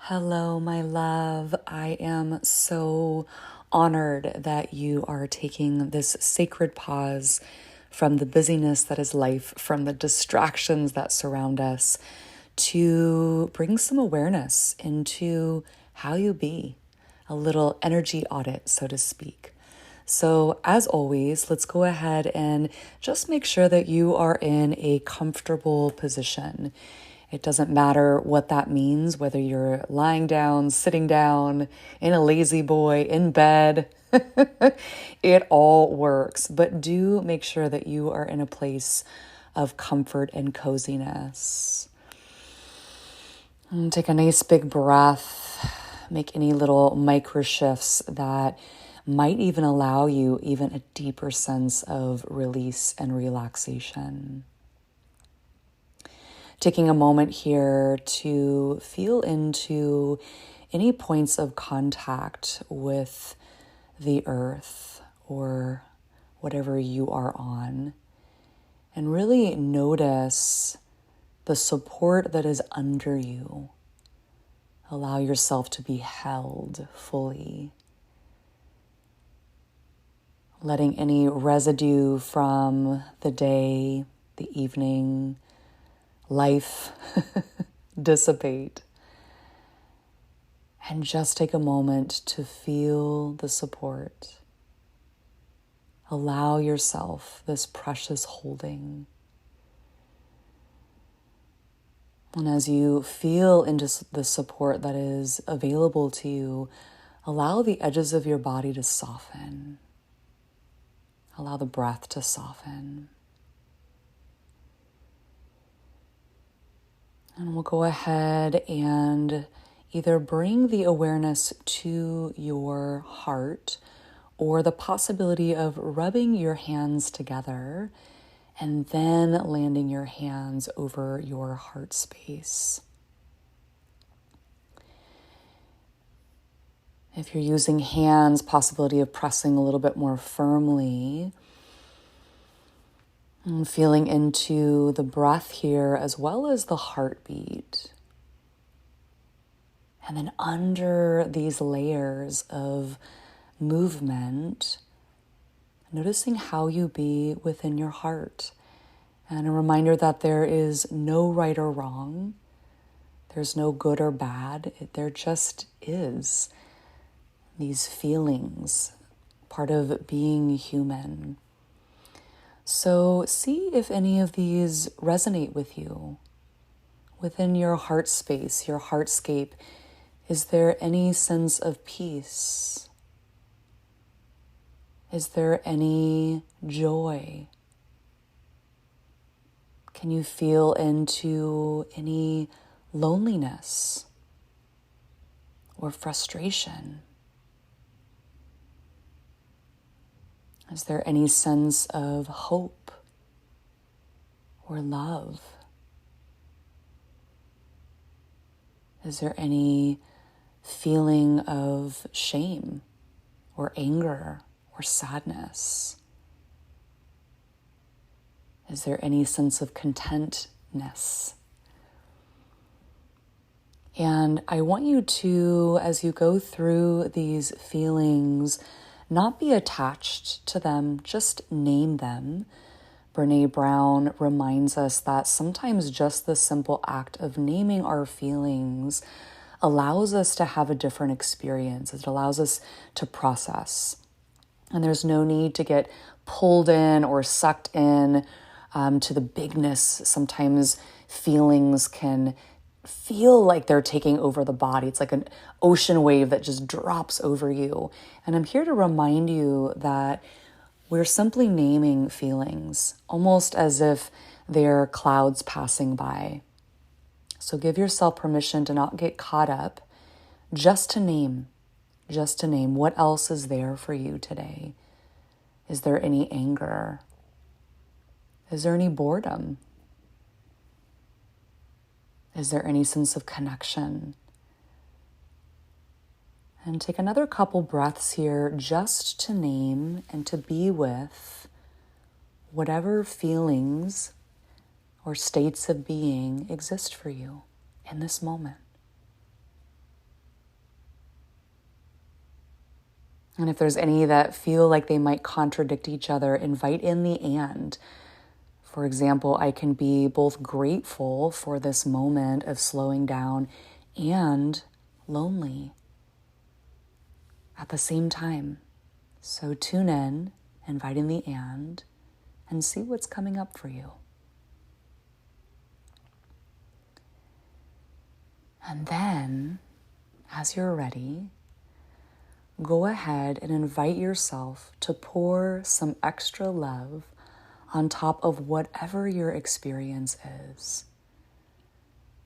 Hello, my love. I am so honored that you are taking this sacred pause from the busyness that is life, from the distractions that surround us, to bring some awareness into how you be, a little energy audit, so to speak. So, as always, let's go ahead and just make sure that you are in a comfortable position. It doesn't matter what that means, whether you're lying down, sitting down, in a lazy boy, in bed. It all works. But do make sure that you are in a place of comfort and coziness. And take a nice big breath. Make any little micro shifts that might even allow you even a deeper sense of release and relaxation. Taking a moment here to feel into any points of contact with the earth or whatever you are on, and really notice the support that is under you. Allow yourself to be held fully. Letting any residue from the day, the evening, life dissipate. And just take a moment to feel the support. Allow yourself this precious holding. And as you feel into the support that is available to you, allow the edges of your body to soften. Allow the breath to soften. And we'll go ahead and either bring the awareness to your heart or the possibility of rubbing your hands together and then landing your hands over your heart space. If you're using hands, possibility of pressing a little bit more firmly. And feeling into the breath here as well as the heartbeat. And then under these layers of movement, noticing how you be within your heart. And a reminder that there is no right or wrong. There's no good or bad. There just is. These feelings, part of being human. So see if any of these resonate with you. Within your heart space, your heartscape, is there any sense of peace? Is there any joy? Can you feel into any loneliness or frustration? Is there any sense of hope or love? Is there any feeling of shame or anger or sadness? Is there any sense of contentness? And I want you to, as you go through these feelings, not be attached to them, just name them. Brené Brown reminds us that sometimes just the simple act of naming our feelings allows us to have a different experience. It allows us to process. And there's no need to get pulled in or sucked in to the bigness. Sometimes feelings can feel like they're taking over the body. It's like an ocean wave that just drops over you. And I'm here to remind you that we're simply naming feelings, almost as if they're clouds passing by. So give yourself permission to not get caught up, just to name what else is there for you today. Is there any anger? Is there any boredom? Is there any sense of connection? And take another couple breaths here just to name and to be with whatever feelings or states of being exist for you in this moment. And if there's any that feel like they might contradict each other, invite in the and. For example, I can be both grateful for this moment of slowing down and lonely at the same time. So tune in, invite in the and see what's coming up for you. And then, as you're ready, go ahead and invite yourself to pour some extra love on top of whatever your experience is.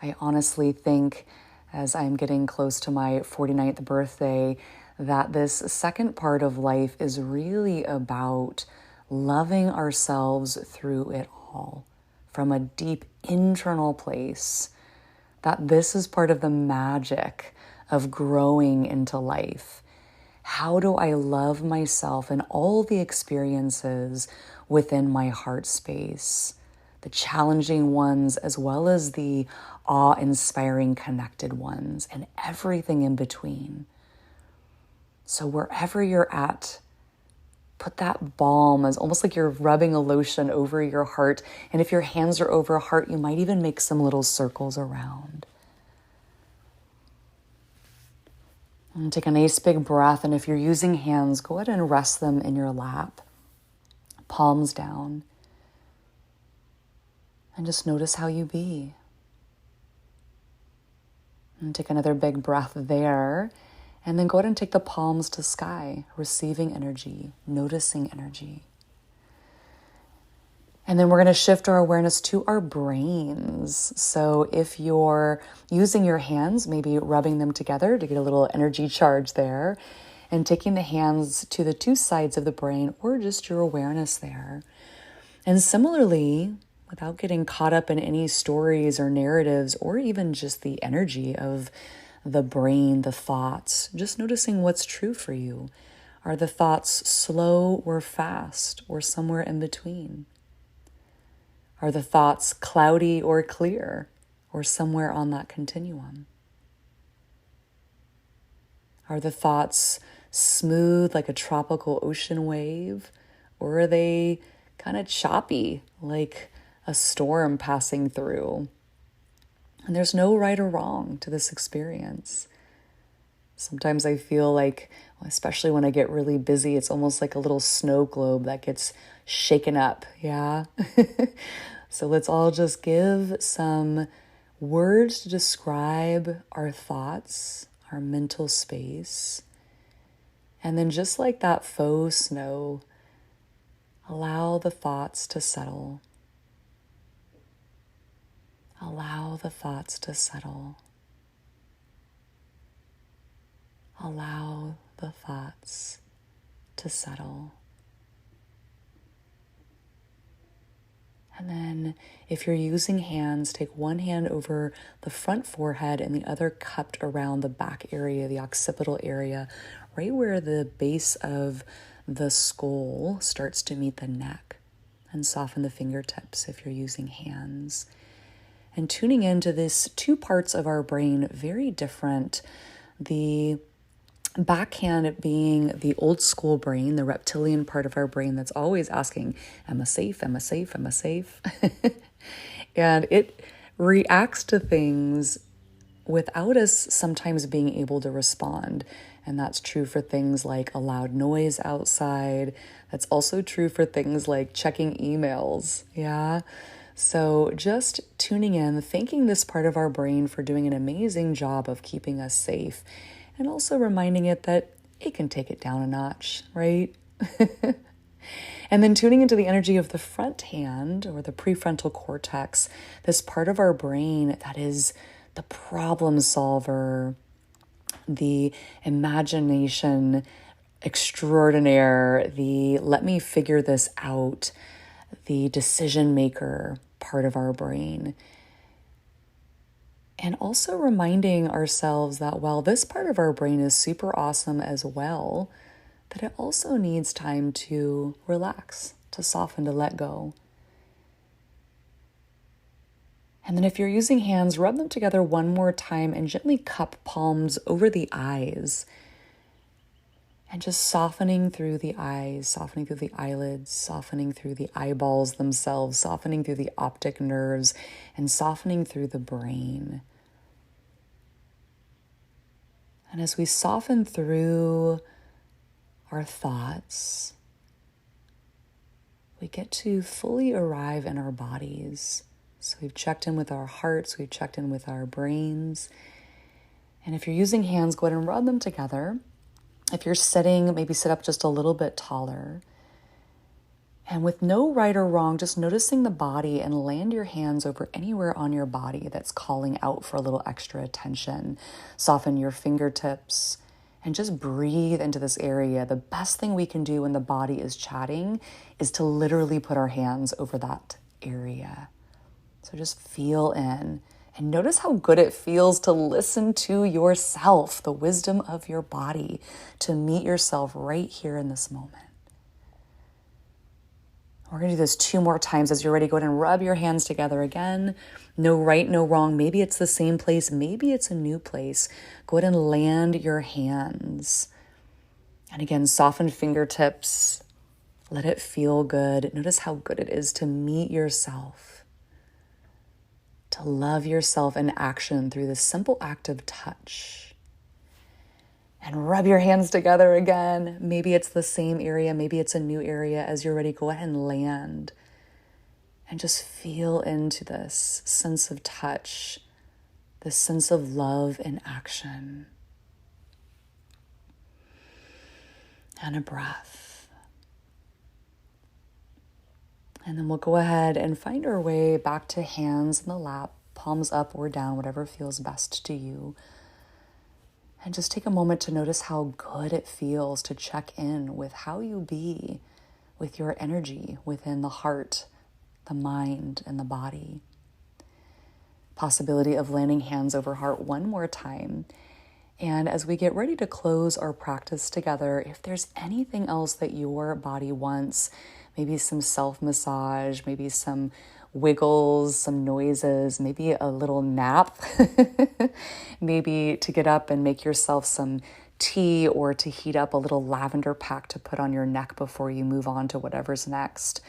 I honestly think, as I'm getting close to my 49th birthday, that this second part of life is really about loving ourselves through it all from a deep internal place. That this is part of the magic of growing into life. How do I love myself and all the experiences within my heart space? The challenging ones as well as the awe-inspiring connected ones and everything in between. So wherever you're at, put that balm as almost like you're rubbing a lotion over your heart. And if your hands are over a heart, you might even make some little circles around. And take a nice big breath. And if you're using hands, go ahead and rest them in your lap, palms down. And just notice how you be. And take another big breath there. And then go ahead and take the palms to sky, receiving energy, noticing energy. And then we're going to shift our awareness to our brains. So if you're using your hands, maybe rubbing them together to get a little energy charge there, and taking the hands to the two sides of the brain or just your awareness there. And similarly, without getting caught up in any stories or narratives or even just the energy of the brain, the thoughts, just noticing what's true for you. Are the thoughts slow or fast or somewhere in between? Are the thoughts cloudy or clear or somewhere on that continuum? Are the thoughts smooth like a tropical ocean wave, or are they kind of choppy like a storm passing through? And there's no right or wrong to this experience. Sometimes I feel like, especially when I get really busy, it's almost like a little snow globe that gets shaken up, yeah? So let's all just give some words to describe our thoughts, our mental space. And then just like that faux snow, allow the thoughts to settle. Allow the thoughts to settle. Allow the thoughts to settle. And then if you're using hands, take one hand over the front forehead and the other cupped around the back area, the occipital area, right where the base of the skull starts to meet the neck. And soften the fingertips if you're using hands. And tuning into these two parts of our brain, very different. The backhand being the old school brain, the reptilian part of our brain that's always asking, am I safe? Am I safe? Am I safe? And it reacts to things without us sometimes being able to respond. And that's true for things like a loud noise outside. That's also true for things like checking emails. Yeah. So just tuning in, thanking this part of our brain for doing an amazing job of keeping us safe, and also reminding it that it can take it down a notch, right? And then tuning into the energy of the front hand or the prefrontal cortex, this part of our brain that is the problem solver, the imagination extraordinaire, the let me figure this out, the decision maker part of our brain. And also reminding ourselves that while this part of our brain is super awesome as well, that it also needs time to relax, to soften, to let go. And then if you're using hands, rub them together one more time and gently cup palms over the eyes. And just softening through the eyes, softening through the eyelids, softening through the eyeballs themselves, softening through the optic nerves, and softening through the brain. And as we soften through our thoughts, we get to fully arrive in our bodies. So we've checked in with our hearts, we've checked in with our brains. And if you're using hands, go ahead and rub them together. If you're sitting, maybe sit up just a little bit taller. And with no right or wrong, just noticing the body and land your hands over anywhere on your body that's calling out for a little extra attention. Soften your fingertips and just breathe into this area. The best thing we can do when the body is chatting is to literally put our hands over that area. So just feel in and notice how good it feels to listen to yourself, the wisdom of your body, to meet yourself right here in this moment. We're going to do this 2 more times. As you're ready, go ahead and rub your hands together again. No right, no wrong. Maybe it's the same place. Maybe it's a new place. Go ahead and land your hands. And again, soften fingertips. Let it feel good. Notice how good it is to meet yourself, to love yourself in action through this simple act of touch. And rub your hands together again. Maybe it's the same area, maybe it's a new area. As you're ready, go ahead and land. And just feel into this sense of touch, this sense of love in action. And a breath. And then we'll go ahead and find our way back to hands in the lap, palms up or down, whatever feels best to you. And just take a moment to notice how good it feels to check in with how you be, with your energy within the heart, the mind, and the body. Possibility of landing hands over heart one more time. And as we get ready to close our practice together, if there's anything else that your body wants, maybe some self-massage, maybe some wiggles, some noises, maybe a little nap, maybe to get up and make yourself some tea or to heat up a little lavender pack to put on your neck before you move on to whatever's next.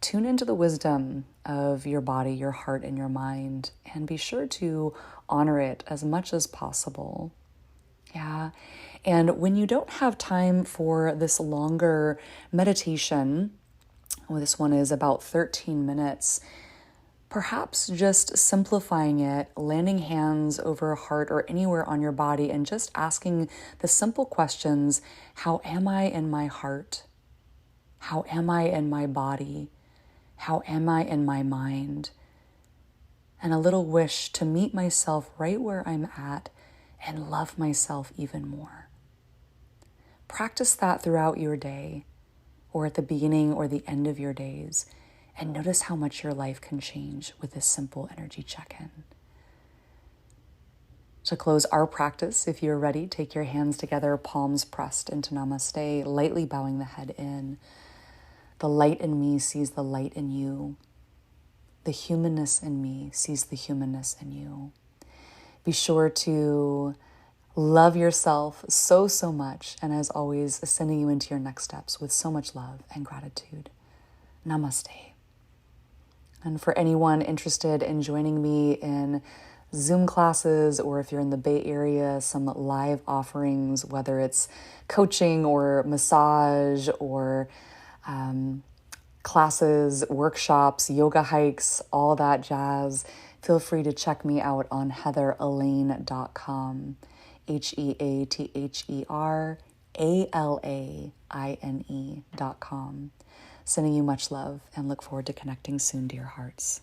Tune into the wisdom of your body, your heart, and your mind, and be sure to honor it as much as possible. Yeah. And when you don't have time for this longer meditation, this one is about 13 minutes, perhaps just simplifying it, landing hands over a heart or anywhere on your body and just asking the simple questions, how am I in my heart? How am I in my body? How am I in my mind? And a little wish to meet myself right where I'm at and love myself even more. Practice that throughout your day, or at the beginning or the end of your days, and notice how much your life can change with this simple energy check-in. To close our practice, if you're ready, take your hands together, palms pressed into Namaste, lightly bowing the head in. The light in me sees the light in you. The humanness in me sees the humanness in you. Be sure to love yourself so, so much. And as always, sending you into your next steps with so much love and gratitude. Namaste. And for anyone interested in joining me in Zoom classes, or if you're in the Bay Area, some live offerings, whether it's coaching or massage or classes, workshops, yoga hikes, all that jazz, feel free to check me out on heatheralaine.com. HeatherAlaine.com. Sending you much love and look forward to connecting soon, dear hearts.